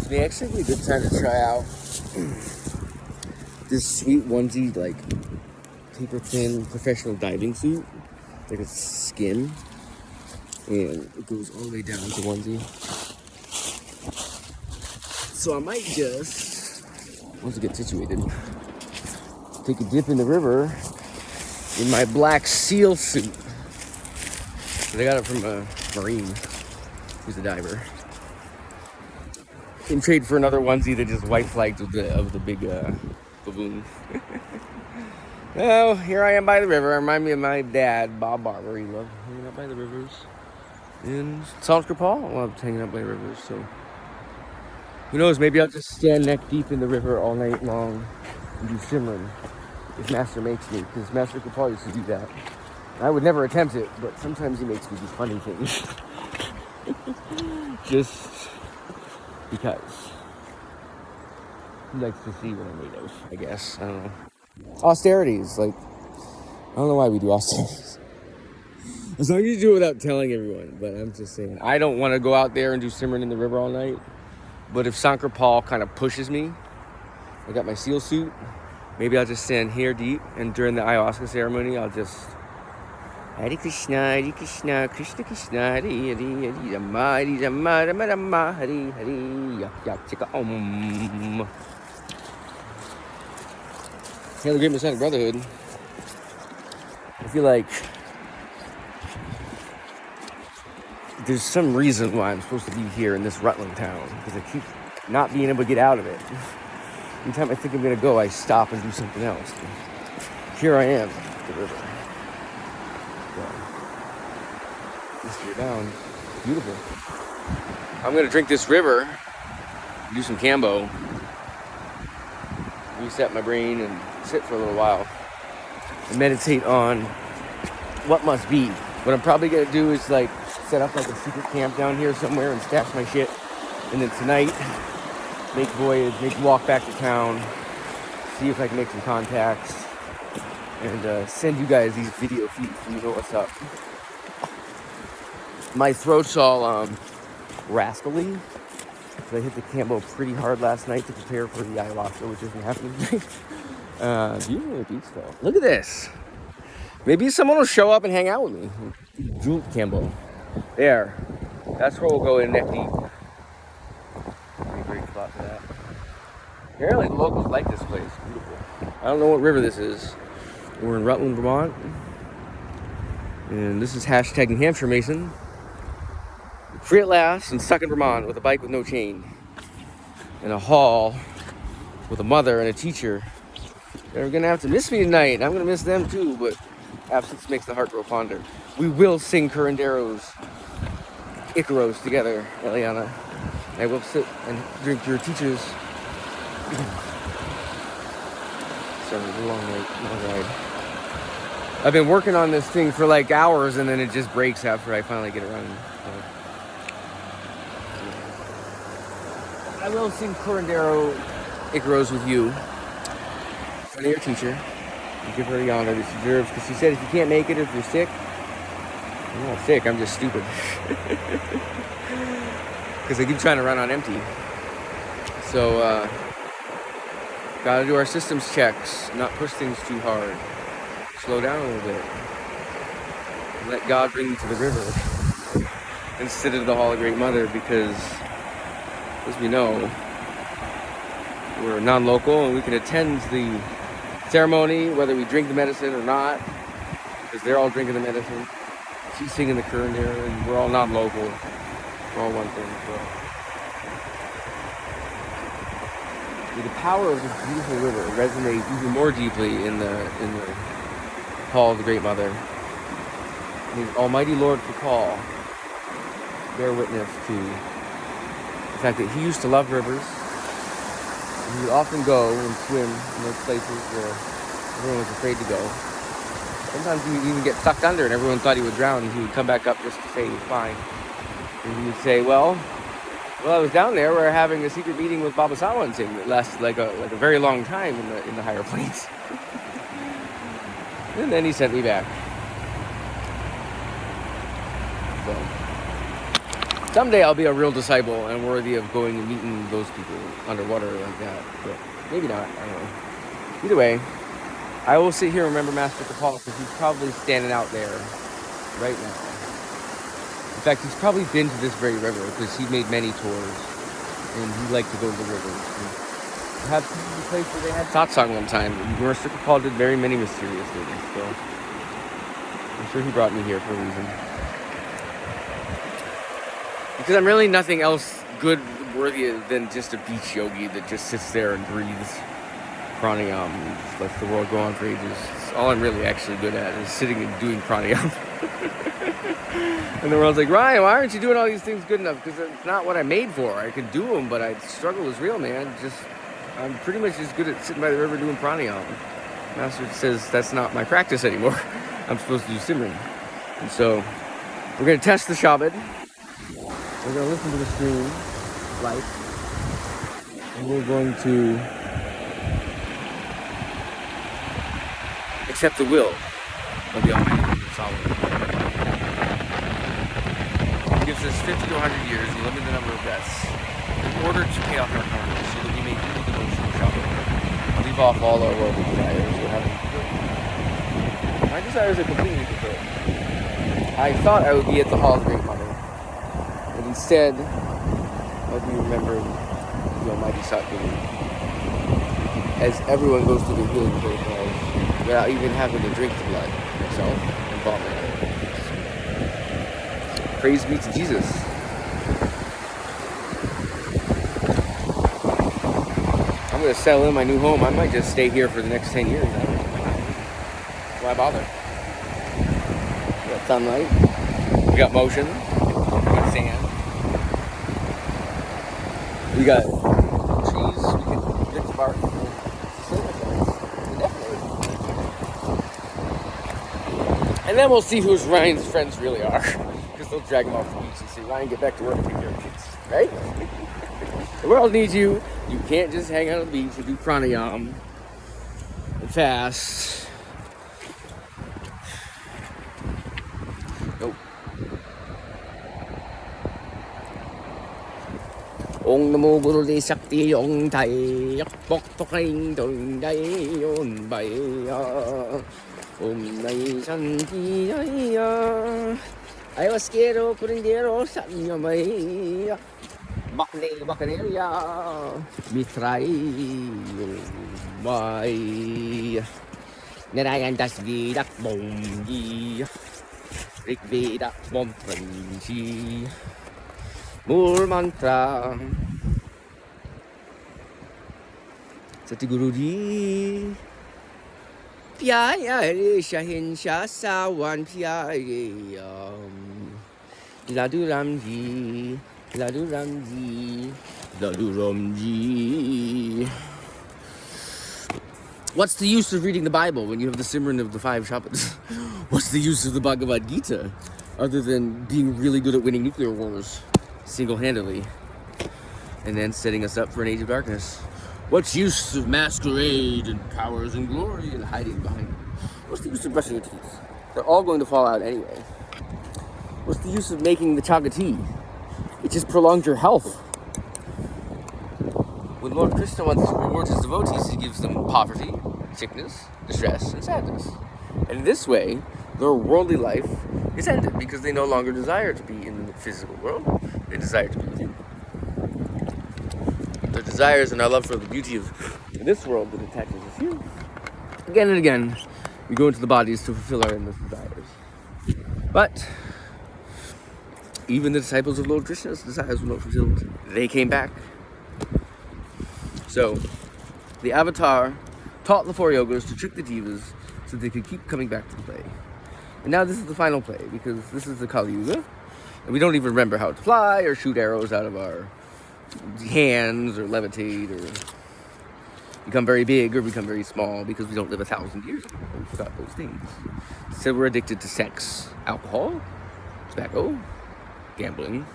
me, actually be a good time to try out this sweet onesie, like paper thin professional diving suit. Like it's skin, and it goes all the way down to onesie. So I might just, once I get situated, take a dip in the river in my black seal suit. I got it from a Marine who's a diver. In trade for another onesie that just white flagged of the big baboon. Oh, here I am by the river. Remind me of my dad, Bob Barber. He loved hanging out by the rivers. In Paul, I loved hanging out by the rivers. So who knows? Maybe I'll just stand neck deep in the river all night long and do Simran if Master makes me, because Master Paul used to do that. I would never attempt it, but sometimes he makes me do funny things. Just because he likes to see what I'm made of, I guess. I don't know. Austerities, like, I don't know why we do austerities. As long as you do it without telling everyone, but I'm just saying. I don't want to go out there and do Simran in the river all night, but if Sankar Paul kind of pushes me, I got my seal suit, maybe I'll just stand here deep, and during the ayahuasca ceremony, I'll just Hare Krishna, Krishna Krishna, Hare Hare, Hare Rama, Hare Rama, Rama Rama, Hare Hare, Yak Yak Chika Om. Hail the Great Masonic Brotherhood. I feel like there's some reason why I'm supposed to be here in this Rutland town, because I keep not being able to get out of it. Anytime I think I'm going to go, I stop and do something else. And here I am at the river. Just go down. Beautiful. I'm going to drink this river, do some Cambo, reset my brain, and sit for a little while and meditate on what must be. What I'm probably going to do is like set up like a secret camp down here somewhere and stash my shit. And then tonight, make a walk back to town, see if I can make some contacts, and send you guys these video feeds so you know what's up. My throat's all raspily. So I hit the Cambo pretty hard last night to prepare for the ayahuasca, which isn't happening tonight. Beautiful beach though. Look at this. Maybe someone will show up and hang out with me. Jewel Cambo. There. That's where we'll go in neck deep. Be a great spot for that. Apparently the locals like this place. Beautiful. I don't know what river this is. We're in Rutland, Vermont. And this is hashtag New Hampshire Mason. Free at last and stuck in Vermont with a bike with no chain. In a hall with a mother and a teacher. They're going to have to miss me tonight. I'm going to miss them too, but absence makes the heart grow fonder. We will sing Curandero's Icaros together, Eliana. I will sit and drink your teacher's. Sorry, it's a long ride. I've been working on this thing for like hours, and then it just breaks after I finally get it running. So. I will sing Curandero Icaros with you, in front of your teacher, and give her the honor that she deserves, because she said if you can't make it, if you're sick, I'm not sick, I'm just stupid. Because I keep trying to run on empty. So, gotta do our systems checks, not push things too hard. Slow down a little bit. Let God bring you to the river instead of the Hall of Great Mother, because as we know, we're non-local and we can attend the ceremony whether we drink the medicine or not, because they're all drinking the medicine. She's singing the Curandero, and we're all non-local. We're all one thing. So. The power of this beautiful river resonates even more deeply in the Hall of the Great Mother. May Almighty Lord Paul bear witness to the fact that he used to love rivers. He would often go and swim in those places where everyone was afraid to go. Sometimes he would even get sucked under and everyone thought he would drown, and he would come back up just to say he was fine. And he would say, well, I was down there, we were having a secret meeting with Baba Sawan Singh that lasted like a very long time in the higher planes. And then he sent me back. So Someday I'll be a real disciple and worthy of going and meeting those people underwater like that. But maybe not. I don't know. Either way, I will sit here and remember Master Paul because he's probably standing out there right now. In fact, he's probably been to this very river because he made many tours and he liked to go to the rivers. And perhaps this is the place where they had satsang one time. Master Paul did very many mysterious things. So I'm sure he brought me here for a reason. Because I'm really nothing else good, worthy than just a beach yogi that just sits there and breathes pranayama and just lets the world go on for ages. It's all I'm really actually good at is sitting and doing pranayama. And the world's like, Ryan, why aren't you doing all these things good enough? Because it's not what I'm made for. I can do them, but I struggle is real, man. I'm pretty much just good at sitting by the river doing pranayama. Master says that's not my practice anymore. I'm supposed to do simmering. And so we're going to test the Shabbat. We're going to listen to the stream, light, and we're going to accept the will of the Almighty Sovereign. He gives us 50 to 100 years, a limited number of deaths, in order to pay off our karma, so that we may do the devotion of Shabbat, leave off all our worldly desires. My desires are completely fulfilled. I thought I would be at the Hall of Great Mother. But instead, let me remember the Almighty Satguru as everyone goes through the healing protocols without even having to drink the blood myself and vomit. Praise be to Jesus. I'm going to settle in my new home. I might just stay here for the next 10 years. I don't know. Why bother? We got sunlight. We got motion. We got sand. We got trees. We can get the bark. And then we'll see who Ryan's friends really are. Because they'll drag him off the beach and say, Ryan, get back to work and take care of kids. Right? The world needs you. You can't just hang out on the beach and do pranayama and fast. Nope. Om Namo Guru Di Shakti Om Thai Yak Bok Tok Ring Dong Dai Yon Bai Om Nai San Ti Ya I was Kero Kurindero San Yamai Bakne Bakaneria Mitrai Bai Narayan Das Vidak Bongi Rik Vedak Bom Pranji Mul Mantra Satiguru Ji Pyaya Shahin Shah Sawan Pyaya Ladu Ramji Ladu Ramji Ladu Ramji. What's the use of reading the Bible when you have the Simran of the 5 Shabbats? What's the use of the Bhagavad Gita other than being really good at winning nuclear wars single-handedly and then setting us up for an age of darkness? What's use of masquerade and powers and glory and hiding behind them? What's the use of brushing your teeth? They're all going to fall out anyway. What's the use of making the chaga tea? It just prolongs your health. When Lord Krishna wants to reward his devotees, he gives them poverty, sickness, distress, and sadness. And in this way, their worldly life is ended because they no longer desire to be in the physical world. They desire to be with you. Their desires and our love for the beauty of this world that attaches us here. Again and again, we go into the bodies to fulfill our endless desires. But even the disciples of Lord Krishna's desires were not fulfilled. They came back. So, the Avatar taught the 4 yogas to trick the divas so they could keep coming back to the play. And now this is the final play, because this is the Kali Yuga, and we don't even remember how to fly or shoot arrows out of our hands or levitate or become very big or become very small because we don't live 1,000 years ago. We forgot those things. So we're addicted to sex, alcohol, tobacco, gambling,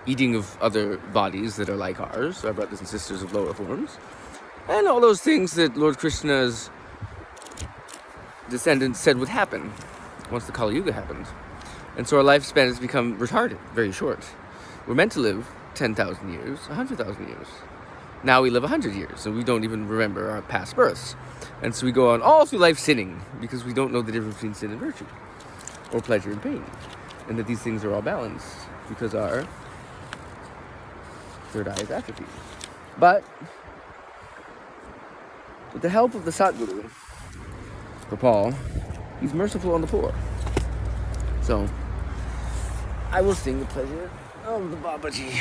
eating of other bodies that are like ours, our brothers and sisters of lower forms, and all those things that Lord Krishna's descendants said would happen once the Kali Yuga happened. And so our lifespan has become retarded, very short. We're meant to live 10,000 years, 100,000 years. Now we live 100 years, and we don't even remember our past births. And so we go on all through life sinning, because we don't know the difference between sin and virtue, or pleasure and pain. And that these things are all balanced, because our third eye is atrophied. But with the help of the Satguru, for Paul, he's merciful on the poor. So I will sing the pleasure of the Babaji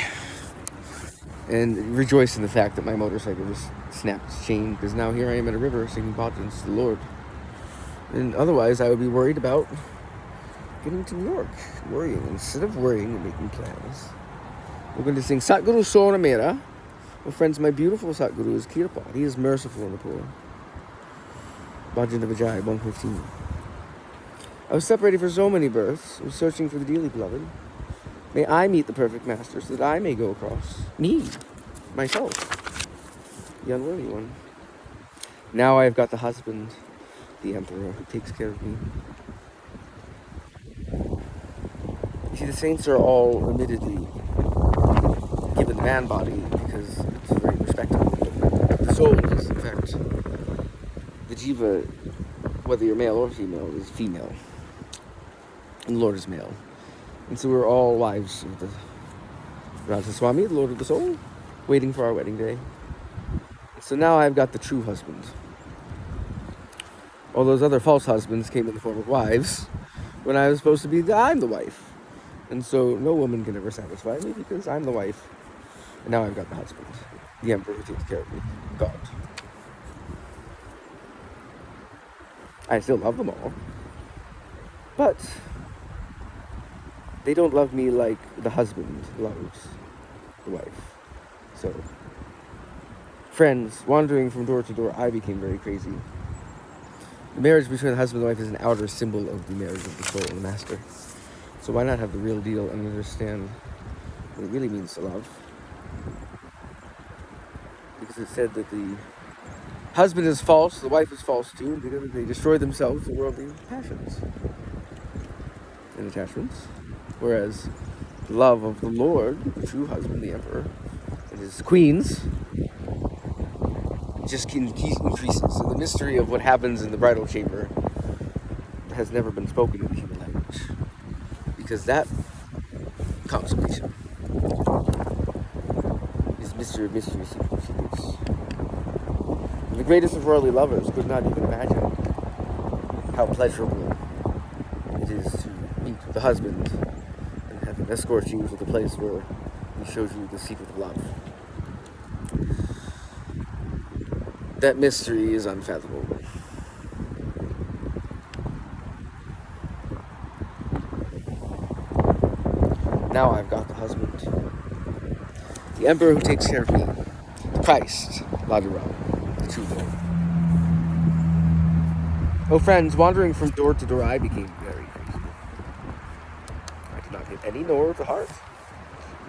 and rejoice in the fact that my motorcycle just snapped its chain, because now here I am at a river singing bhajans to the Lord. And otherwise I would be worried about getting to New York, worrying. Instead of worrying and making plans, we're going to sing Satguru Sona Mera. Well, friends, my beautiful Satguru is Kirpa. He is merciful on the poor. Bhajan of Vijay, 115. I was separated for so many births. I was searching for the dearly beloved. May I meet the perfect master, so that I may go across. Me, myself, the unworthy one. Now I have got the husband, the emperor, who takes care of me. You see, the saints are all admittedly given the man body because it's very respectable. The soul is, in fact, the jiva, whether you're male or female, is female. And the Lord is male. And so we're all wives of the Radha Swami, the Lord of the Soul, waiting for our wedding day. So now I've got the true husband. All those other false husbands came in the form of wives when I was supposed to be I'm the wife. And so no woman can ever satisfy me because I'm the wife. And now I've got the husband, the emperor who takes care of me, God. I still love them all. But they don't love me like the husband loves the wife. So, friends, wandering from door to door, I became very crazy. The marriage between the husband and wife is an outer symbol of the marriage of the soul and the master. So why not have the real deal and understand what it really means to love? Because it said that the husband is false, the wife is false too, and together they destroy themselves in worldly passions and attachments. Whereas the love of the Lord, the true husband, the emperor, and his queens, just increases. So the mystery of what happens in the bridal chamber has never been spoken in the human language. Because that consecration is mystery of mysteries, secrets. And the greatest of worldly lovers could not even imagine how pleasurable it is to meet the husband and have him escort you to the place where he shows you the secret of love. That mystery is unfathomable. Now I've got the husband, the emperor who takes care of me, Christ, Laduram, the true Lord. Oh friends, wandering from door to door, I became very crazy. I did not get any nor of the heart.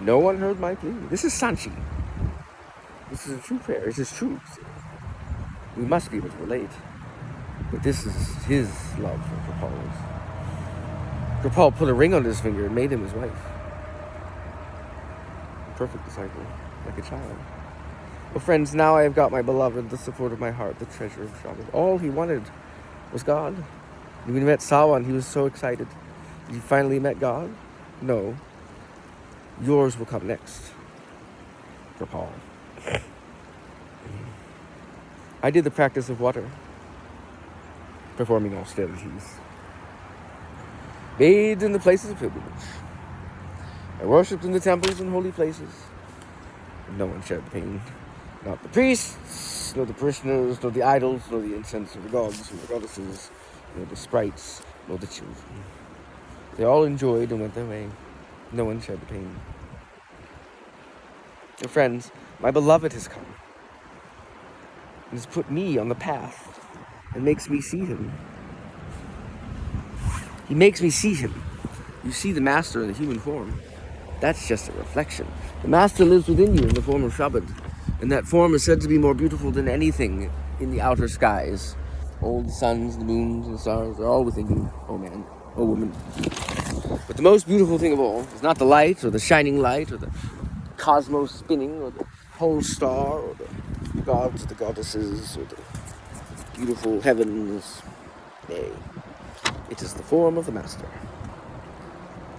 No one heard my plea. This is Sanchi. This is a true prayer. This is truth. We must be able to relate. But this is his love for Kripal. Kripal put a ring on his finger and made him his wife. Perfect disciple, like a child. Well, friends, now I have got my beloved, the support of my heart, the treasure of Shabbat. All he wanted was God. And when he met Sawan, he was so excited. Did he finally met God? No. Yours will come next, Kripal. I did the practice of water, performing austerities. Bathed in the places of pilgrimage. I worshipped in the temples and holy places. And no one shared the pain. Not the priests, nor the parishioners, nor the idols, nor the incense of the gods and the goddesses, nor the sprites, nor the children. They all enjoyed and went their way. No one shared the pain. Dear friends, my beloved has come. And has put me on the path and makes me see him. He makes me see him. You see the master in the human form. That's just a reflection. The master lives within you in the form of Shabad. And that form is said to be more beautiful than anything in the outer skies. All the suns, the moons, and the stars are all within you, oh man, oh woman. But the most beautiful thing of all is not the light or the shining light or the cosmos spinning or the whole star or the gods or the goddesses or the beautiful heavens. Nay, it is the form of the Master.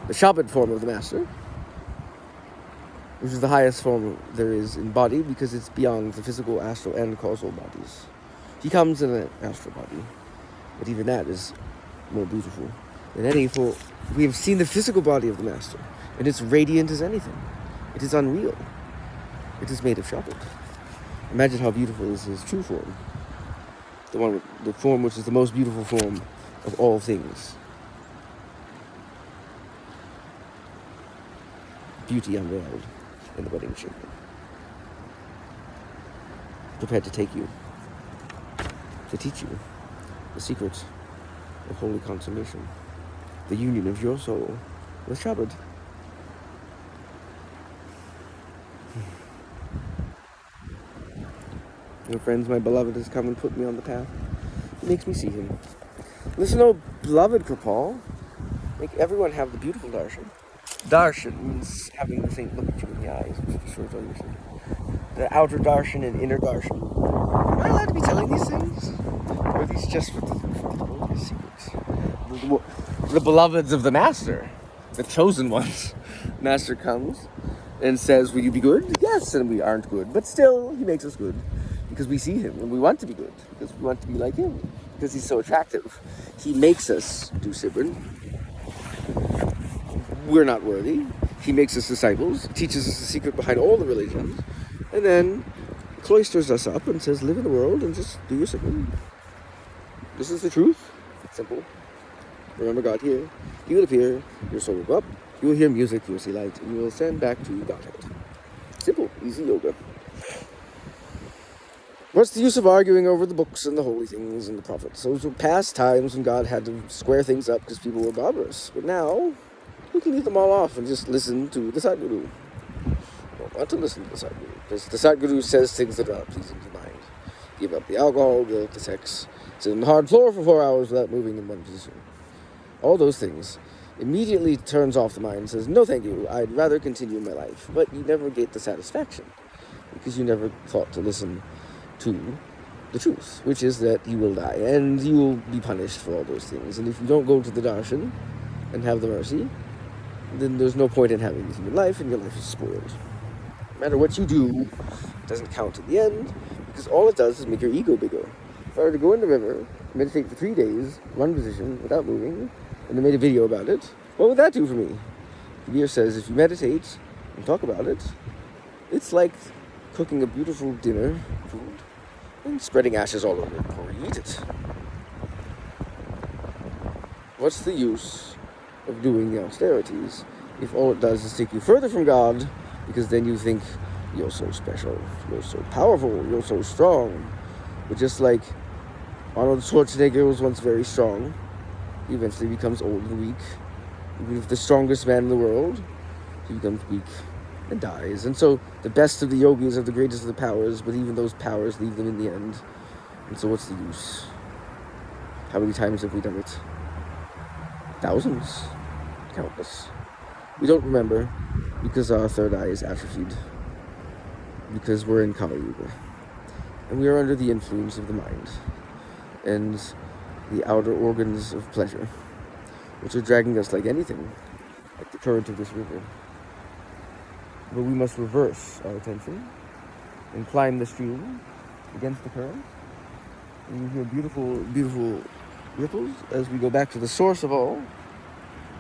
The Shabbat form of the Master, which is the highest form there is in body because it's beyond the physical, astral, and causal bodies. He comes in an astral body, but even that is more beautiful than any, for we have seen the physical body of the Master, and it's radiant as anything. It is unreal. It is made of Shabbat. Imagine how beautiful is his true form. The form which is the most beautiful form of all things. Beauty unveiled in the wedding chamber. Prepared to take you, to teach you the secret of holy consummation, the union of your soul with Shabbat. Your friends, my beloved has come and put me on the path. It makes me see him. Listen, oh beloved Kripal, make everyone have the beautiful darshan. Darshan means having the saint look at you in the eyes, which is short understood. The outer darshan and inner darshan. Am I allowed to be telling these things? Or are these just for the secrets? The beloveds of the Master, the chosen ones. Master comes and says, will you be good? Yes, and we aren't good, but still he makes us good. Because we see him and we want to be good. Because we want to be like him. Because he's so attractive. He makes us do Sibrin. We're not worthy. He makes us disciples, teaches us the secret behind all the religions, and then cloisters us up and says, live in the world and just do your Sibrin. This is the truth. It's simple. Remember God here. He will appear, your soul will go up, you will hear music, you will see light, and you will ascend back to Godhead. Simple, easy yoga. What's the use of arguing over the books and the holy things and the prophets? Those were past times when God had to square things up because people were barbarous. But now, we can leave them all off and just listen to the Sadguru. I don't want to listen to the Sadguru because the Sadguru says things that are not pleasing to mind. Give up the alcohol, give up the sex, sit on the hard floor for 4 hours without moving in one position. All those things immediately turns off the mind and says, no thank you, I'd rather continue my life. But you never get the satisfaction because you never thought to listen to the truth, which is that you will die and you will be punished for all those things. And if you don't go to the darshan and have the mercy, then there's no point in having the human life and your life is spoiled. No matter what you do, it doesn't count in the end because all it does is make your ego bigger. If I were to go in the river, meditate for 3 days, one position without moving, and then made a video about it, what would that do for me? Kabir says if you meditate and talk about it, it's like cooking a beautiful dinner food and spreading ashes all over it before you eat it. What's the use of doing the austerities if all it does is take you further from God, because then you think you're so special, you're so powerful, you're so strong. But just like Arnold Schwarzenegger was once very strong, he eventually becomes old and weak. Even if the strongest man in the world, he becomes weak and dies. And so the best of the yogis are the greatest of the powers, but even those powers leave them in the end. And so what's the use? How many times have we done it? Thousands. Countless. We don't remember because our third eye is atrophied. Because we're in Kali Yuga. And we are under the influence of the mind. And the outer organs of pleasure, which are dragging us like anything, like the current of this river. But we must reverse our attention and climb the stream against the current. And you hear beautiful, beautiful ripples as we go back to the source of all,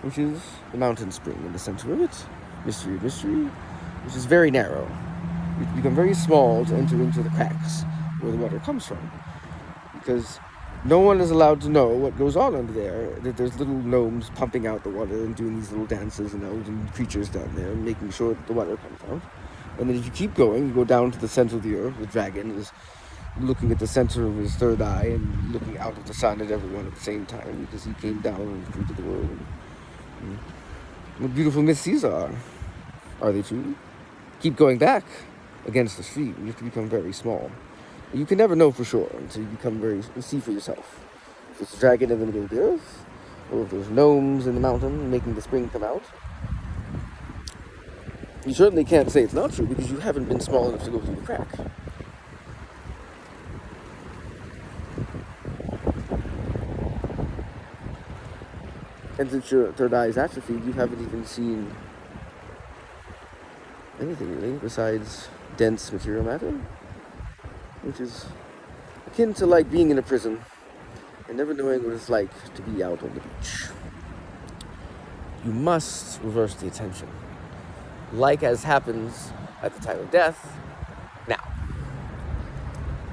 which is the mountain spring in the center of it. Mystery of mystery, which is very narrow. You have to become very small to enter into the cracks where the water comes from. Because no one is allowed to know what goes on under there, that there's little gnomes pumping out the water and doing these little dances and elven creatures down there and making sure that the water comes out. And then if you keep going, you go down to the center of the earth. The dragon is looking at the center of his third eye and looking out of the sun at everyone at the same time because he came down and created the world. What beautiful myths these are. Are they true? Keep going back against the stream. You have to become very small. You can never know for sure until you become see for yourself. If it's a dragon in the middle of the earth, All of those gnomes in the mountain making the spring come out. You certainly can't say it's not true because you haven't been small enough to go through the crack. And since your third eye is atrophied, you haven't even seen anything really besides dense material matter, which is akin to like being in a prison and never knowing what it's like to be out on the beach. You must reverse the attention, like as happens at the time of death, now.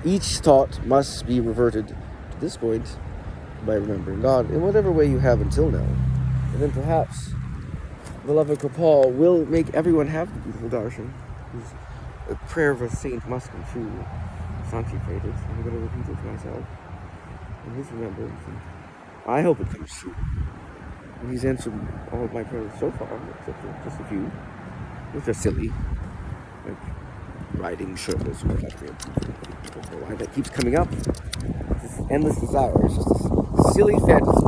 Each thought must be reverted to this point by remembering God in whatever way you have until now. And then perhaps the beloved Kapal will make everyone have the beautiful darshan. A prayer of a saint must come true. Sanchi prayed it. I'm going to repeat it to myself in his remembrance. And I hope it comes true. And he's answered all of my prayers so far, except for just a few, which are silly, like riding shirtless or whatever. I don't know why that keeps coming up. This endless desire. It's just this silly fantasy.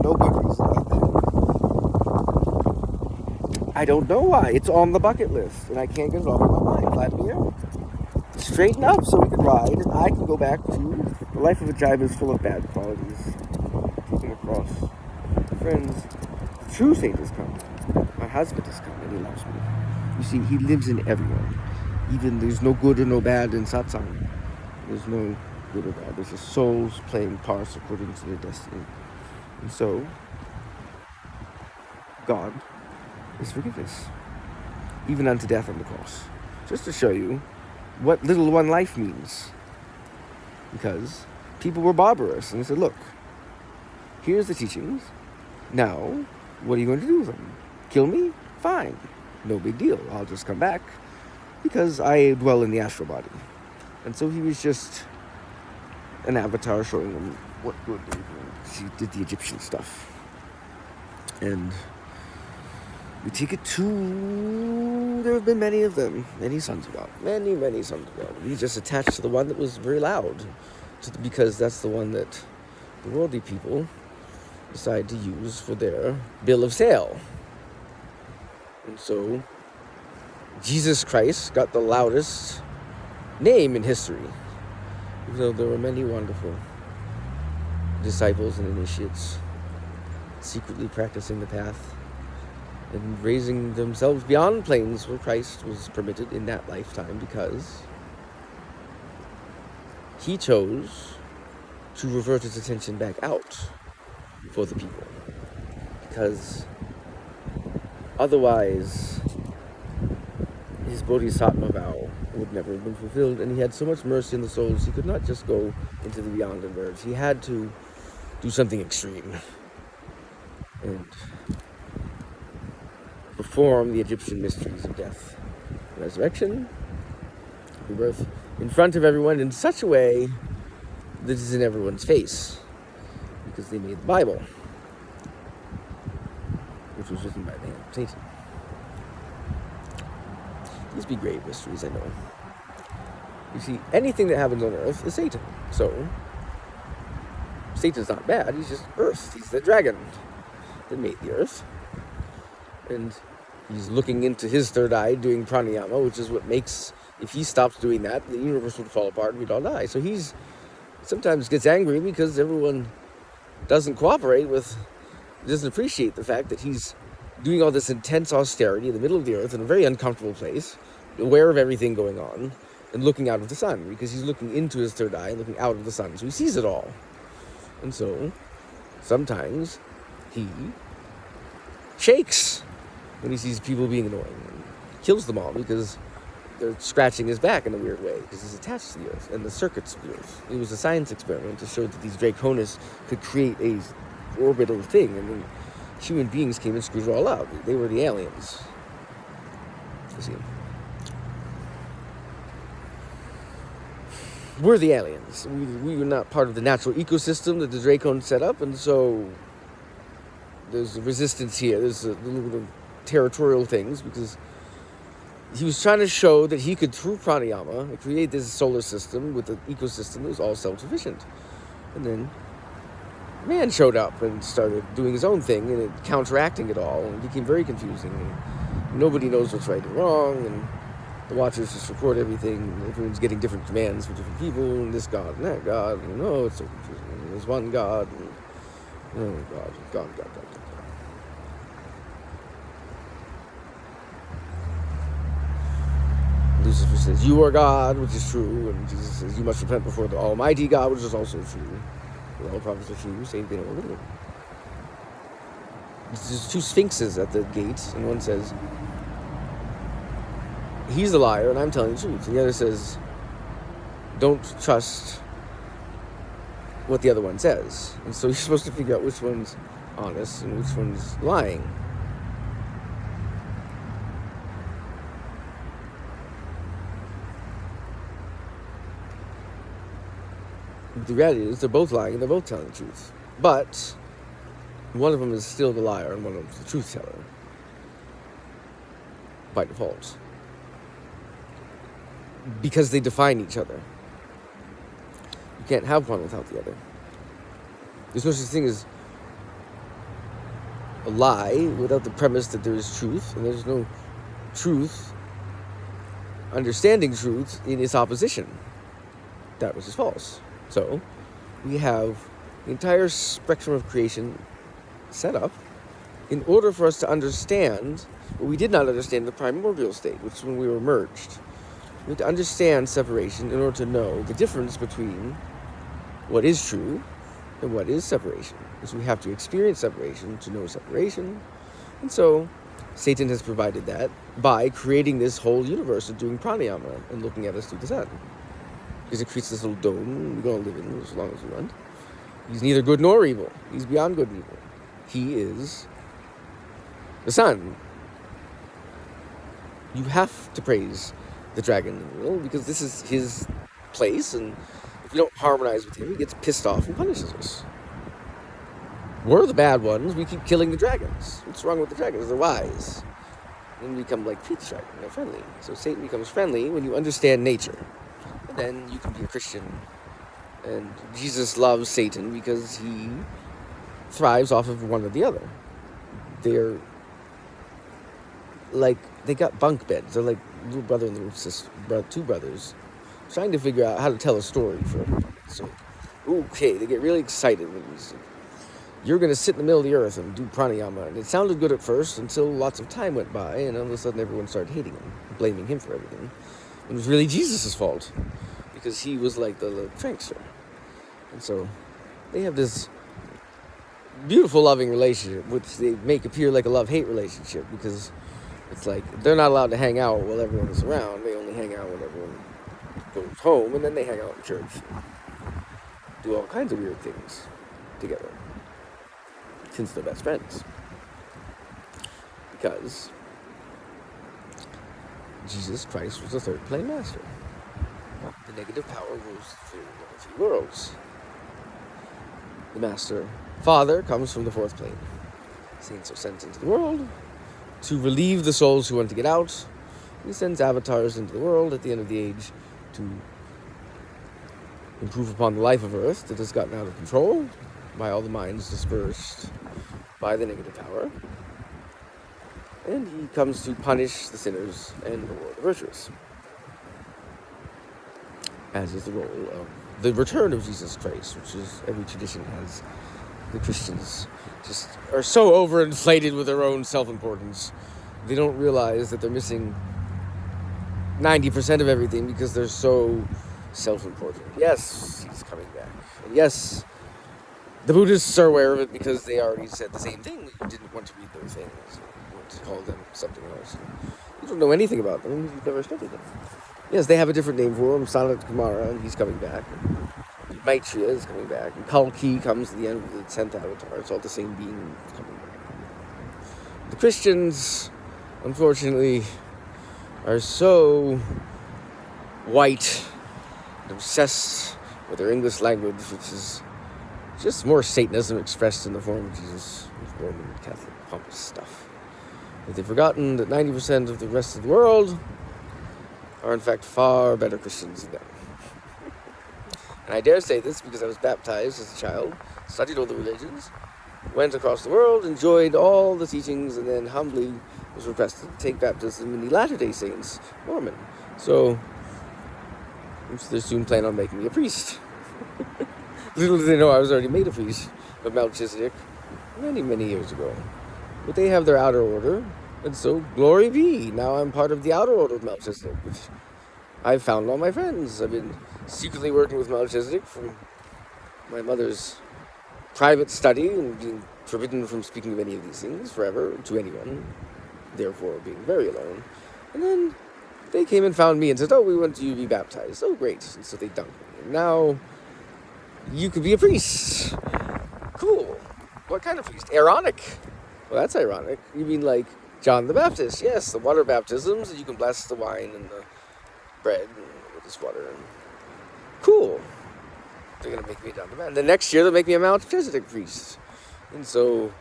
No good reason like that. I don't know why. It's on the bucket list, and I can't get it off of my mind. Vladimir, straighten up so we can ride, and I can go back to the life of a jive is full of bad qualities. Taking across. Friends, the true saint has come. My husband has come, and he loves me. You see, he lives in everyone. Even there's no good or no bad in satsang. There's no good or bad. There's just souls playing parts according to their destiny. And so, God is forgiveness, even unto death on the cross. Just to show you what little one life means. Because people were barbarous, and they said, look, here's the teachings. Now, what are you going to do with them? Kill me? Fine. No big deal. I'll just come back because I dwell in the astral body. And so he was just an avatar showing them what good they were doing. He did the Egyptian stuff. And we take it to... There have been many of them. Many sons of God. Many, many sons of God. We just attached to the one that was very loud. Because that's the one that the worldly people decide to use for their bill of sale. And so, Jesus Christ got the loudest name in history. Even though there were many wonderful disciples and initiates secretly practicing the path and raising themselves beyond planes where Christ was permitted in that lifetime because he chose to revert his attention back out for the people. Because otherwise his bodhisattva vow would never have been fulfilled, and he had so much mercy in the souls he could not just go into the beyond and merge. He had to do something extreme and perform the Egyptian mysteries of death, resurrection, rebirth, in front of everyone in such a way that is in everyone's face, because they made the Bible, which was written by the hand of Satan. These be great mysteries, I know. You see, anything that happens on earth is Satan. So, Satan's not bad, he's just earth. He's the dragon that made the earth. And he's looking into his third eye, doing pranayama, which is what makes, if he stops doing that, the universe would fall apart and we'd all die. So he's sometimes gets angry because everyone doesn't cooperate with, doesn't appreciate the fact that he's doing all this intense austerity in the middle of the earth in a very uncomfortable place, aware of everything going on, and looking out of the sun, because he's looking into his third eye and looking out of the sun, so he sees it all. And so, sometimes, he shakes when he sees people being annoying, and kills them all, because they're scratching his back in a weird way, because he's attached to the earth, and the circuits of the earth. It was a science experiment to show that these Draconis could create a orbital thing, and then human beings came and screwed it all up. They were the aliens. You see? We're the aliens. We were not part of the natural ecosystem that the Dracon set up, and so there's a resistance here. There's a little bit of territorial things, because he was trying to show that he could, through pranayama, create this solar system with an ecosystem that was all self-sufficient. And then man showed up and started doing his own thing, and it counteracting it all, and it became very confusing, and nobody knows what's right and wrong, and the watchers just record everything, and everyone's getting different commands from different people, and this God and that God, and it's so confusing, and there's one God, and God. Lucifer says, you are God, which is true, and Jesus says, you must repent before the Almighty God, which is also true. All the prophets are true, same thing over there. There's two sphinxes at the gate, and one says, he's the liar, and I'm telling the truth. And the other says, don't trust what the other one says. And so you're supposed to figure out which one's honest and which one's lying. The reality is they're both lying and they're both telling the truth. But one of them is still the liar and one of them is the truth teller. By default. Because they define each other. You can't have one without the other. There's no such thing as a lie without the premise that there is truth, and there's no truth understanding truth in its opposition. That which is false. So, we have the entire spectrum of creation set up in order for us to understand what we did not understand in the primordial state, which is when we were merged. We have to understand separation in order to know the difference between what is true and what is separation. Because we have to experience separation to know separation. And so, Satan has provided that by creating this whole universe of doing pranayama and looking at us through the sun. Because it creates this little dome we're going to live in as long as we want. He's neither good nor evil. He's beyond good and evil. He is the sun. You have to praise the dragon in the middle because this is his place, and if we don't harmonize with him, he gets pissed off and punishes us. We're the bad ones. We keep killing the dragons. What's wrong with the dragons? They're wise. And we become like Pete's dragon. They're friendly. So Satan becomes friendly when you understand nature. And then you can be a Christian. And Jesus loves Satan because he thrives off of one or the other. They're like, they got bunk beds. They're like little brother and little sister, two brothers, trying to figure out how to tell a story for everybody. So, okay, they get really excited when you're going to sit in the middle of the earth and do pranayama. And it sounded good at first until lots of time went by, and all of a sudden everyone started hating him, blaming him for everything. It was really Jesus' fault, because he was like the prankster. And so they have this beautiful loving relationship, which they make appear like a love-hate relationship, because it's like they're not allowed to hang out while everyone is around. They only hang out when everyone goes home, and then they hang out in church. Do all kinds of weird things together, since they're best friends. Because Jesus Christ was the third plane master. The negative power rules through the three worlds. The master father comes from the fourth plane. Saints are sent into the world to relieve the souls who want to get out. He sends avatars into the world at the end of the age to improve upon the life of Earth that has gotten out of control by all the minds dispersed by the negative power. And he comes to punish the sinners and reward the virtuous. As is the role of the return of Jesus Christ, which is every tradition has. The Christians just are so overinflated with their own self-importance. They don't realize that they're missing 90% of everything because they're so self-important. Yes, he's coming back. And yes, the Buddhists are aware of it because they already said the same thing. You didn't want to read their things. You want to call them something else. You don't know anything about them. You've never studied them. Yes, they have a different name for him, Sanat Kumara, and he's coming back. Maitreya is coming back. And Kalki comes at the end of the 10th avatar. It's all the same being coming back. The Christians, unfortunately, are so white and obsessed with their English language, which is just more Satanism expressed in the form of Jesus, with Roman Catholic pompous stuff. But they've forgotten that 90% of the rest of the world are in fact far better Christians than them. And I dare say this because I was baptized as a child studied all the religions, went across the world, enjoyed all the teachings, and then humbly was requested to take baptism in the Latter-day Saints, Mormon. So they soon plan on making me a priest. Little did they know I was already made a priest of Melchizedek many, many years ago. But they have their outer order, and so glory be. Now I'm part of the outer order of Melchizedek, which I've found all my friends. I've been secretly working with Melchizedek from my mother's private study and being forbidden from speaking of any of these things forever to anyone, therefore being very alone. And then they came and found me and said, oh, we want you to be baptized. Oh, great. And so they dunked me. And now you could be a priest. Cool. What kind of priest? Aaronic. Well, that's ironic. You mean like John the Baptist? Yes, the water baptisms, and you can bless the wine and the bread with this water. Cool. They're going to make me John the Baptist. The next year, they'll make me a Melchizedek priest. And so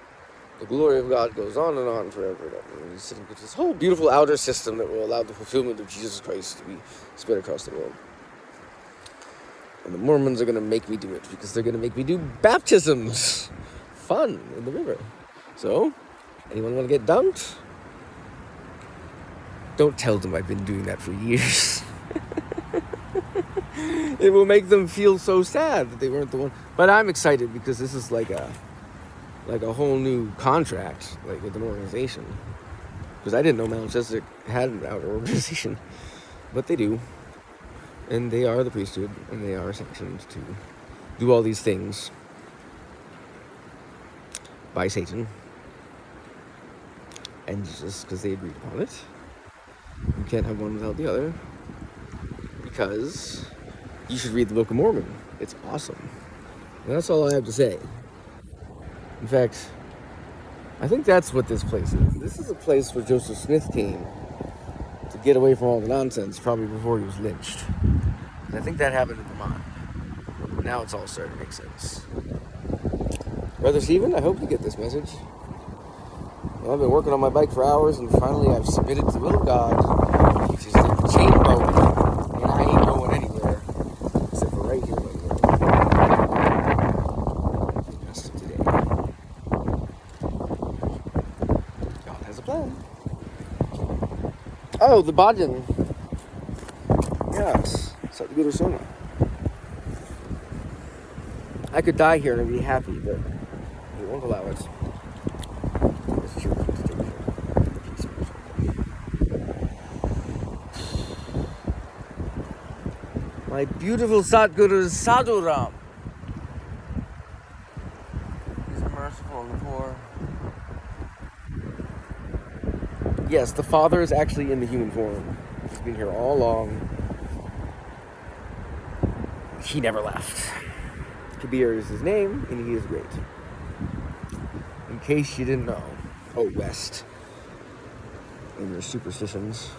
the glory of God goes on and on forever and ever. And he's sitting with this whole beautiful outer system that will allow the fulfillment of Jesus Christ to be spread across the world. And the Mormons are going to make me do it because they're going to make me do baptisms. Fun in the river. So, anyone want to get dunked? Don't tell them I've been doing that for years. It will make them feel so sad that they weren't the one. But I'm excited because this is like a whole new contract, like with an organization. Because I didn't know Melchizedek had an outer organization, but they do. And they are the priesthood, and they are sanctioned to do all these things by Satan and Jesus, because they agreed upon it. You can't have one without the other, because you should read the Book of Mormon. It's awesome. And that's all I have to say. In fact, I think that's what this place is. This is a place where Joseph Smith came to get away from all the nonsense, probably before he was lynched. And I think that happened in Vermont. Now it's all starting to make sense. Brother Stephen, I hope you get this message. Well, I've been working on my bike for hours, and finally I've submitted to the will of God, which is the chain broke, and I ain't going anywhere, except for right here, the rest of today. God has a plan. Oh, the Bhajan. Yes, Satguru Sona. I could die here and I'd be happy, but he won't allow it. My beautiful Satguru Sadhuram. He's merciful and poor. Yes, the Father is actually in the human form. He's been here all along. He never left. Kabir is his name, and he is great. In case you didn't know. Oh, West. In your superstitions.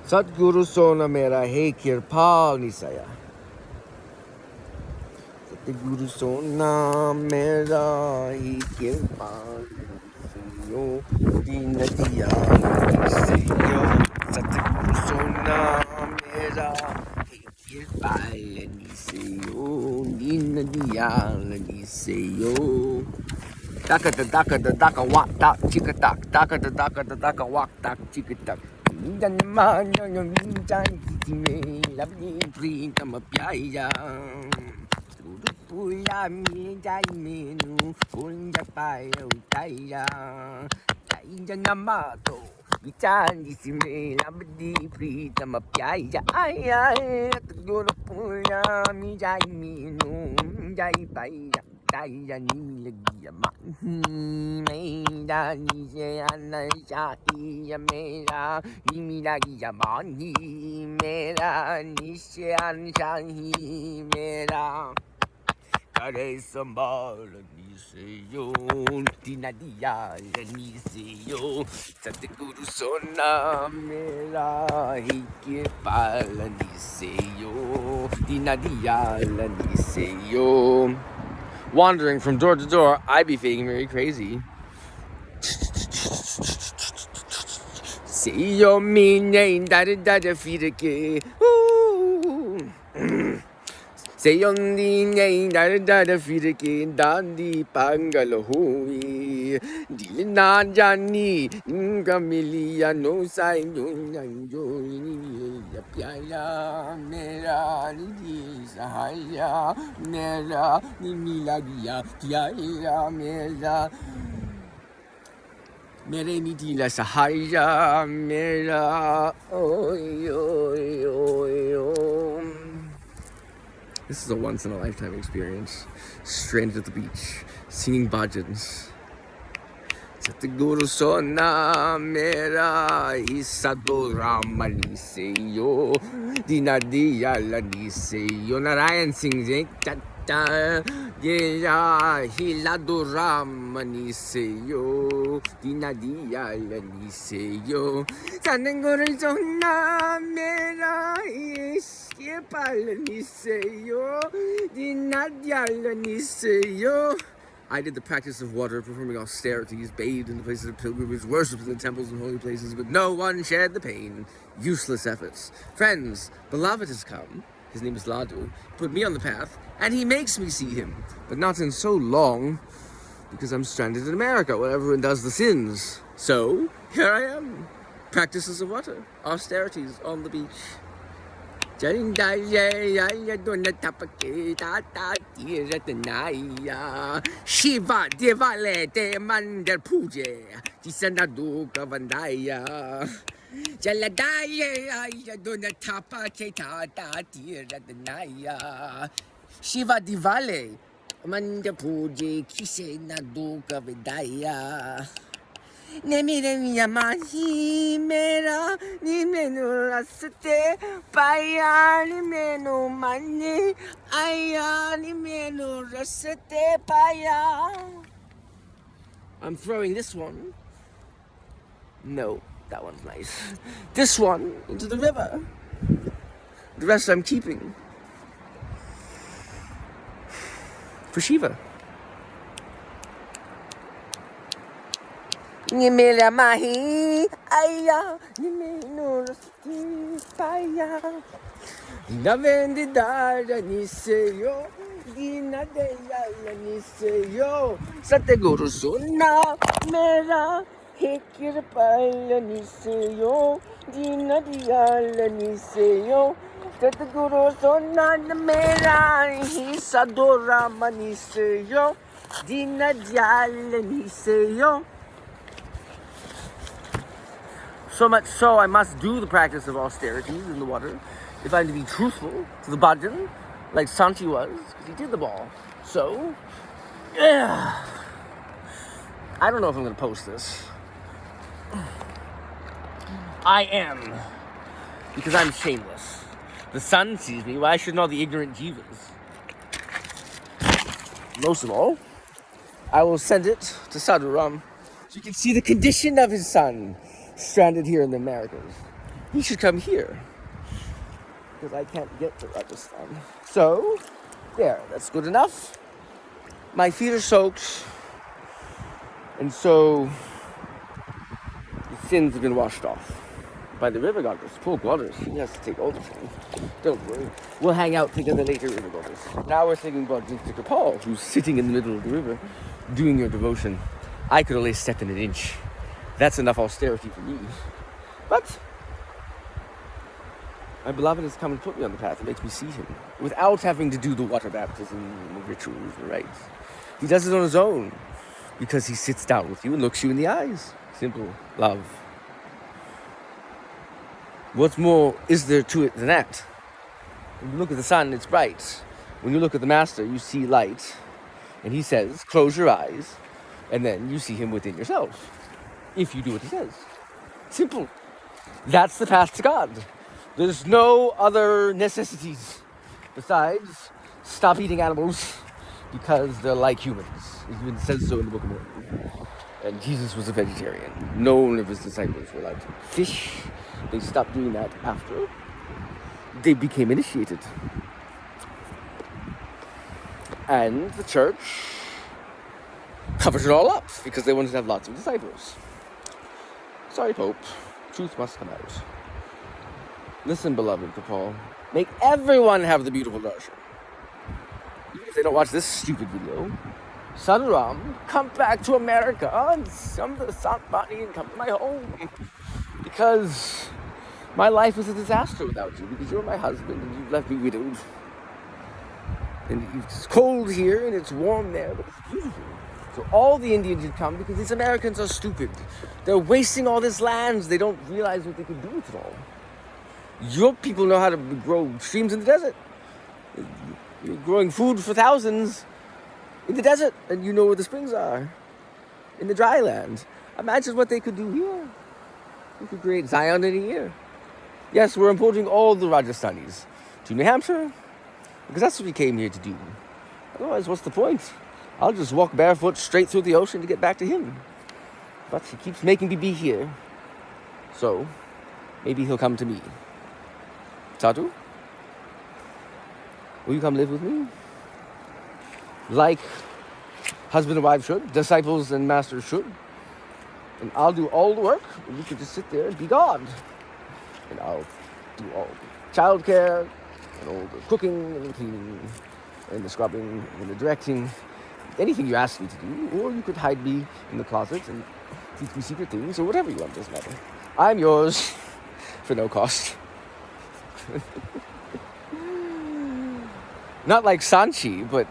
Satguru Sona Mera He Kirpal Nisaya. Satguru Sona Mera He Kirpal Nisaya. Dinadiya Nisaya. Satguru Sona Mera He Kirpal Nisaya. Dinadiya Nisaya. Daka da daka da daka wak dak chika dak. Daka da daka da daka wak dak chika dak. Man, Daya ni lagi mani mera ni se ana shahi mera ni lagi mani mera ni se ana shahi mera kare sambal ni se yo dinadiya ni se yo Satguru Sona mera hikipal ni se yo dinadiya ni se yo. Wandering from door to door, I be feeling very crazy. See your mean name, da da da da feed a kid. Seyondi nay da firiki dandi pangalohui. Dilina jani ngamilia no sai ya pyaya mera ni sahaya mera ni milagia pyaya mera. Mere nidila sahaya mera. Oy, oy, oy, oy. This is a once-in-a-lifetime experience. Stranded at the beach, singing bhajans. Satguru sona mera isado ramani seyo dinadiya lani seyo. Narayan sings it. Yeah, hilado ramani seyo dinadiya lani seyo. Satguru sona mera iskepalani seyo dinadiya lani seyo. I did the practice of water, performing austerities, bathed in the places of pilgrimage, worshipped in the temples and holy places, but no one shared the pain. Useless efforts. Friends, beloved has come. His name is Ladu. Put me on the path, and he makes me see him. But not in so long, because I'm stranded in America, where everyone does the sins. So, here I am. Practices of water. Austerities on the beach. Shiva Devale de Mandar Puje, Disanaduka Vandaya. Jaladaya Donatapa Keta Tiradanaya. Shiva Divale Mandar Puje, Kisenaduka Vandaya. Nemire mahi mera nimenu raste paya nimenu mani aya nimenu raste paya. I'm throwing this one. No, that one's nice. This one into the river. The rest I'm keeping for Shiva. Nimela mahi aya nimenu rasti paya. Navendi dara niseyo dinadeya niseyo. Satguru suna mera hekirpal niseyo dinadiya niseyo. Satguru suna mera hisadora maniseyo dinadiya niseyo. So much so, I must do the practice of austerities in the water if I'm to be truthful to the bhajan, like Sanchi was, because he did them all. So, yeah. I don't know if I'm going to post this. I am, because I'm shameless. The sun sees me, why should not the ignorant jivas? Most of all, I will send it to Sadhuram so you can see the condition of his son. Stranded here in the Americas. He should come here. Because I can't get to Rajasthan. So, there, that's good enough. My feet are soaked. And so, the sins have been washed off by the river goddess, full waters. He has to take all the time. Don't worry. We'll hang out together later, river goddess. Now we're thinking about Mr. Paul, who's sitting in the middle of the river, doing your devotion. I could only step in an inch. That's enough austerity for me. But my beloved has come and put me on the path and makes me see him without having to do the water baptism, the rituals, the rites. He does it on his own because he sits down with you and looks you in the eyes. Simple love. What more is there to it than that? When you look at the sun, it's bright. When you look at the master, you see light. And he says, close your eyes, and then you see him within yourself. If you do what he says. Simple. That's the path to God. There's no other necessities besides stop eating animals because they're like humans. It even says so in the Book of Mormon. And Jesus was a vegetarian. None of his disciples were allowed to eat fish. They stopped doing that after they became initiated. And the church covered it all up because they wanted to have lots of disciples. Sorry, Pope. Truth must come out. Listen, beloved, to Paul. Make everyone have the beautiful darshan. if they don't watch this stupid video. Sadhuram, come back to America and some of the Sant body and come to my home. Because my life was a disaster without you. Because you're my husband and you've left me widowed. And it's cold here and it's warm there, but it's beautiful. So all the Indians should come because these Americans are stupid. They're wasting all this land. They don't realize what they can do with it all. Your people know how to grow streams in the desert. You're growing food for thousands in the desert, and you know where the springs are, in the dry land. Imagine what they could do here. We could create Zion in a year. Yes, we're importing all the Rajasthanis to New Hampshire, because that's what we came here to do. Otherwise, what's the point? I'll just walk barefoot straight through the ocean to get back to him. But he keeps making me be here. So, maybe he'll come to me. Sadhu? Will you come live with me? Like husband and wife should, disciples and masters should. And I'll do all the work, and you can just sit there and be God. And I'll do all the childcare, and all the cooking, and the cleaning, and the scrubbing, and the directing. Anything you ask me to do, or you could hide me in the closet and teach me secret things, or whatever you want, doesn't matter. I'm yours for no cost. Not like Sanchi, but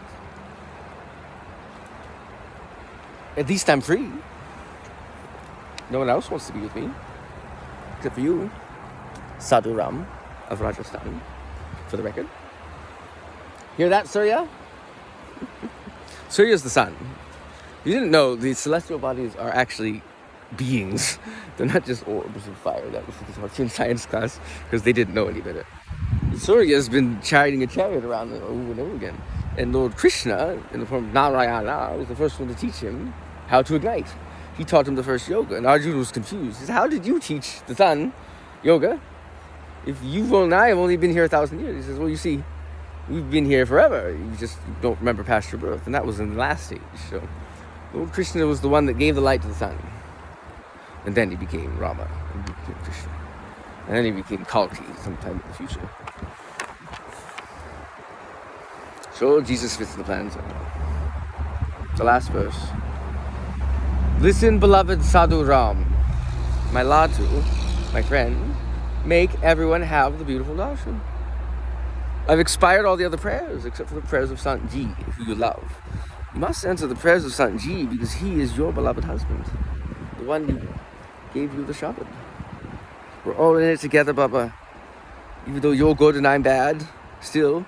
at least I'm free. No one else wants to be with me, except for you, Sadhu Ram of Rajasthan, for the record. Hear that, Surya? Surya's the sun. You didn't know the celestial bodies are actually beings. They're not just orbs of fire. That was taught in science class because they didn't know any better. Surya's been riding a chariot around over and over again. And Lord Krishna, in the form of Narayana, was the first one to teach him how to ignite. He taught him the first yoga, and Arjuna was confused. He said, how did you teach the sun yoga if you and I have only been here 1,000 years? He says, well, you see, we've been here forever. You just don't remember past your birth. And that was in the last stage. So Lord Krishna was the one that gave the light to the sun. And then he became Rama. And he became Krishna. And then he became Kalki sometime in the future. So Jesus fits the plans. The last verse. Listen, beloved Sadhu Ram, my Latu, my friend, make everyone have the beautiful darshan. I've expired all the other prayers except for the prayers of Sant Ji, who you love. You must answer the prayers of Sant Ji because he is your beloved husband, the one who gave you the Shabad. We're all in it together, Baba. Even though you're good and I'm bad, still,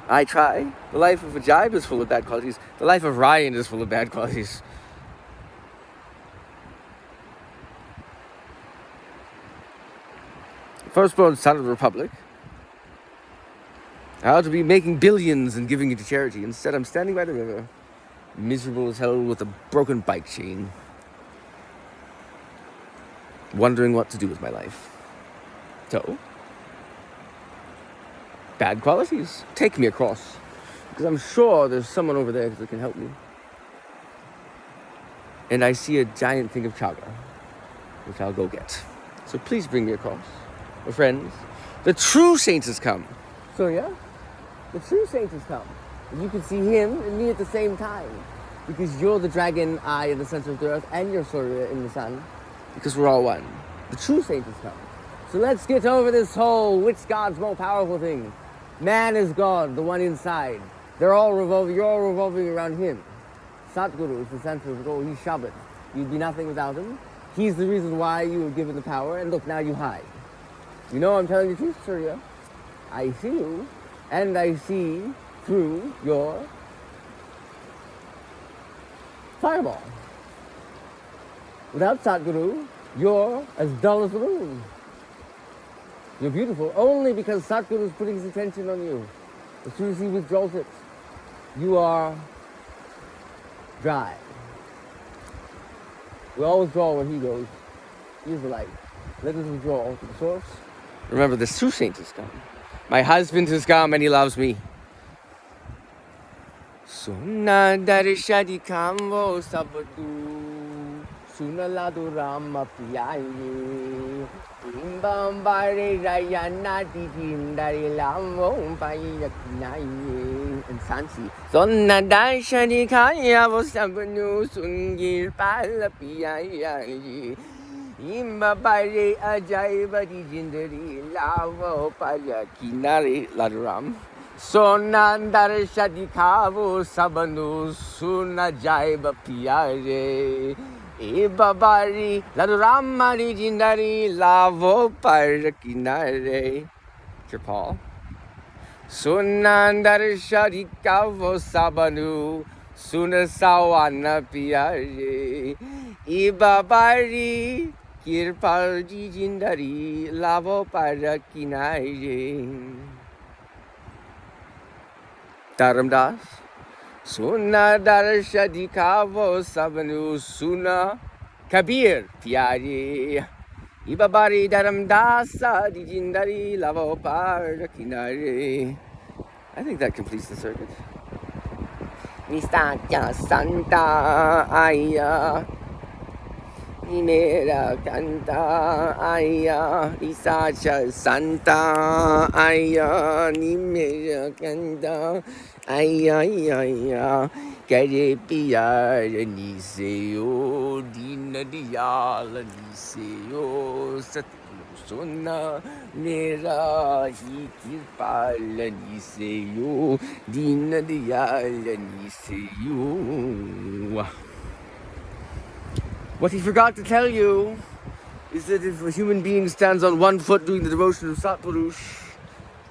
I try. The life of Ajaib is full of bad qualities. The life of Ryan is full of bad qualities. Firstborn son of the Republic. I ought to be making billions and giving it to charity. Instead, I'm standing by the river, miserable as hell with a broken bike chain, wondering what to do with my life. So, bad qualities. Take me across, because I'm sure there's someone over there that can help me. And I see a giant thing of chaga, which I'll go get. So please bring me across. My friends, the true saint has come. So yeah, the true saint has come. And you can see him and me at the same time. Because you're the dragon eye in the center of the earth and you're Surya in the sun. Because we're all one. The true saint has come. So let's get over this whole which God's more powerful thing. Man is God, the one inside. They're all revolving, you're all revolving around him. Satguru is the center of it all. He's Shabad. You'd be nothing without him. He's the reason why you were given the power. And look, now you hide. You know I'm telling you the truth, Surya. I see you, and I see through your fireball. Without Satguru, you're as dull as the moon. You're beautiful only because Satguru is putting his attention on you. As soon as he withdraws it, you are dry. We all withdraw where he goes. Here's the light. Let us withdraw to the source. Remember, the true saint has come. My husband has come and he loves me. Sona darshadi kamvo sabatu. Sunaladu Rama Piyaye, Imbambare Rayana Dijindari Lambo Payakinaye, and Sansi. Sonna Dashani Kaya was Sabanu Sungir Palapiyaye, Imbambare Ajaiba Dijindari Lavo Payakinari Laduram. Sonandar Shadikavo Sabanu Suna Jaiba Piare E Babari Laduramari Jindari Lavo Parakinare. Sir Paul. Sonandar Shadikavo Sabanu Suna Sawana Piare E Babari Kirpalji Jindari Lavo Parakinare. Dharamdas Suna Darsha Dikavo Sabanu Suna Kabir Pyari Ibabari Dharamdasa Dijindari Lavo Parakinari. I think that completes the circuit. Nistaya Santa Aya Nimera Canta Aya Isacha Santa Aya Nimera Canta Aya Aya Carepia Niseo Dina Diala Niseo Sona Nera Hikipala Niseo Dina Diala Niseo. What he forgot to tell you is that if a human being stands on one foot doing the devotion of Satpurush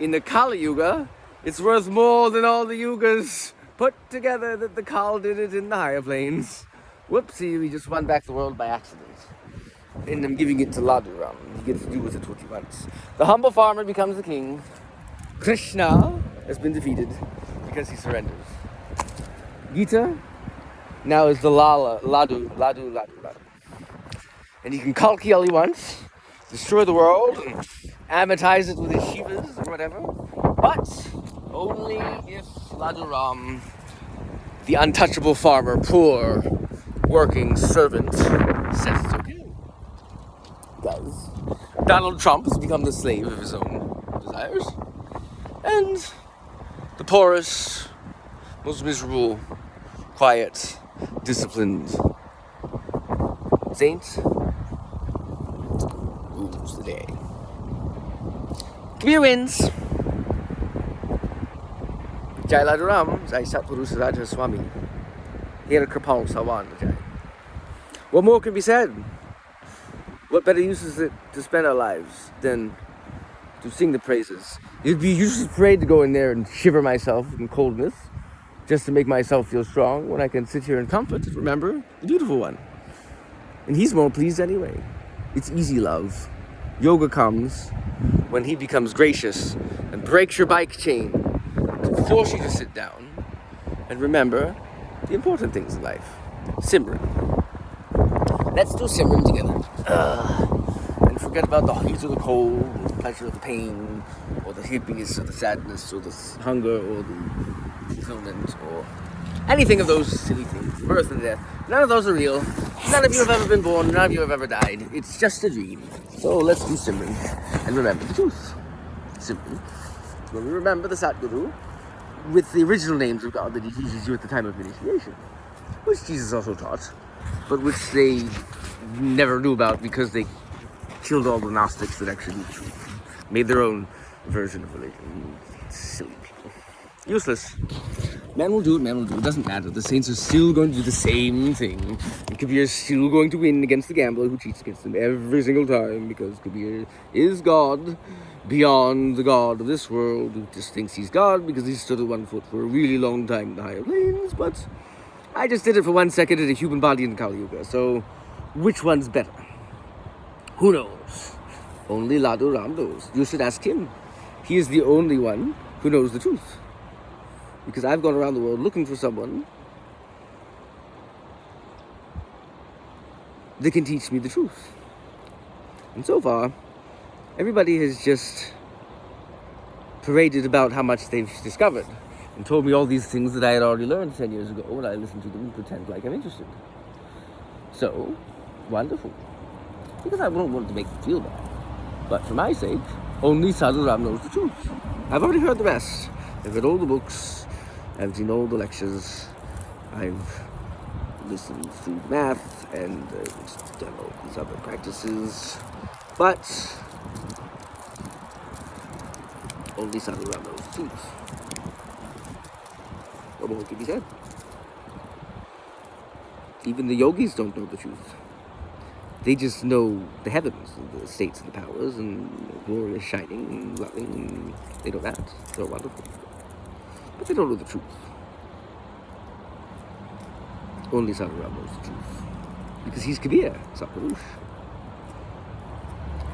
in the Kali Yuga, it's worth more than all the yugas put together that the Kal did it in the higher planes. Whoopsie, we just won back the world by accident. And I'm giving it to Laduram. He gets to do with it what he wants. The humble farmer becomes the king. Krishna has been defeated because he surrenders. Gita now is the Ladu. And he can kalki all he wants, destroy the world, and amortize it with his shivas or whatever, but only if Laduram, the untouchable farmer, poor, working servant, says it's okay. Does. Donald Trump has become the slave of his own desires, and the poorest, most miserable, quiet, disciplined saint rules the day. Kabir wins. Jai Laduram, Jai Satpurush Raja Swami. Hera Kripal Sawan Jai. What more can be said? What better use is it to spend our lives than to sing the praises? It'd be useless parade to go in there and shiver myself in coldness just to make myself feel strong when I can sit here in comfort, remember the beautiful one. And he's more pleased anyway. It's easy love. Yoga comes when he becomes gracious and breaks your bike chain to force you to sit down and remember the important things in life. Simran. Let's do Simran together. And forget about the heat or the cold, or the pleasure or the pain, or the happiness or the sadness, or the hunger or the fulfillment, or anything of those silly things. Birth and death. None of those are real. None of you have ever been born. None of you have ever died. It's just a dream. So let's do Simran and remember the truth. Simran. When we remember the Satguru with the original names of God that he teaches you at the time of initiation, which Jesus also taught, but which they never knew about because they killed all the Gnostics that actually made their own version of religion. Silly people. Useless. Man will do it, man will do it. It doesn't matter. The saints are still going to do the same thing. And Kabir is still going to win against the gambler who cheats against him every single time because Kabir is God beyond the God of this world who just thinks he's God because he's stood at one foot for a really long time in the higher planes. But I just did it for 1 second in a human body in Kali Yuga. So which one's better? Who knows? Only Laduram knows. You should ask him. He is the only one who knows the truth. Because I've gone around the world looking for someone that can teach me the truth. And so far, everybody has just paraded about how much they've discovered and told me all these things that I had already learned 10 years ago, and I listen to them and pretend like I'm interested. So, wonderful. Because I don't want to make them feel bad. But for my sake, only Sadhu Ram knows the truth. I've already heard the rest. I've read all the books. I've seen all the lectures. I've listened to math and done all these other practices. But only Sadhu Ram knows the truth. What more can be said? Even the yogis don't know the truth. They just know the heavens, the states and the powers, and glorious shining and loving, and they know that. They're wonderful. But they don't know the truth. Only Sadhu Ram knows the truth. Because he's Kabir, Satpurush.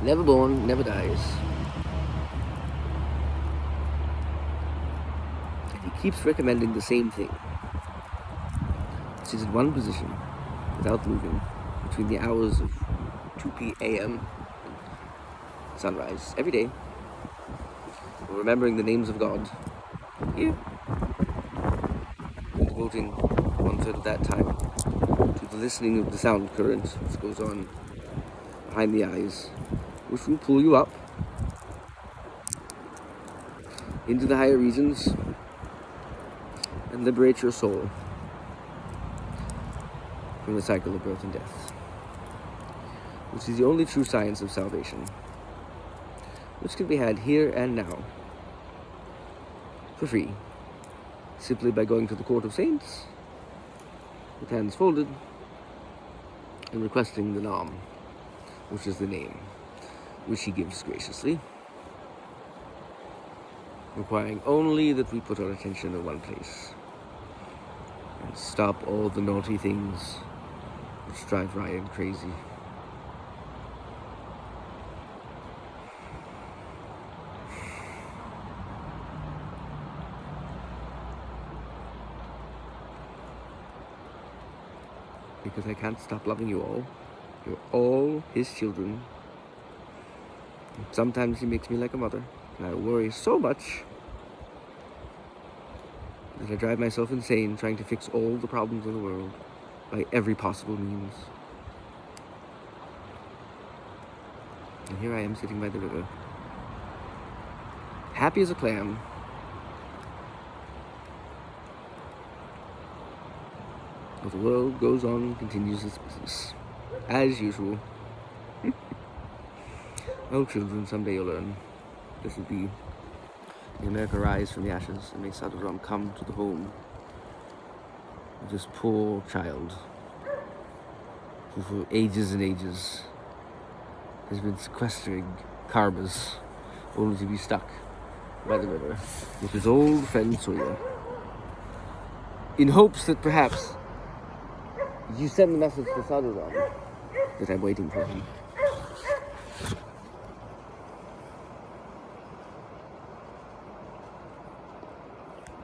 Never born, never dies. He keeps recommending the same thing. Sit in one position, without moving, between the hours of 2 p.m. and sunrise, every day. Remembering the names of God. Here. Devoting 1/3 of that time to the listening of the sound current which goes on behind the eyes, which will pull you up into the higher regions and liberate your soul from the cycle of birth and death, which is the only true science of salvation, which can be had here and now for free, simply by going to the court of saints with hands folded and requesting the Nam, which is the name which he gives graciously, requiring only that we put our attention in one place and stop all the naughty things which drive Ryan crazy. Because I can't stop loving you all. You're all his children. And sometimes he makes me like a mother, and I worry so much that I drive myself insane trying to fix all the problems in the world by every possible means. And here I am sitting by the river, happy as a clam, but the world goes on and continues its business, as usual. Oh, children, someday you'll learn. This will be may America rise from the ashes, and may Sadhu Ram come to the home of this poor child who for ages and ages has been sequestering karmas only to be stuck by the river with his old friend Surya, in hopes that perhaps you send the message to Sadhu Ram that I'm waiting for him.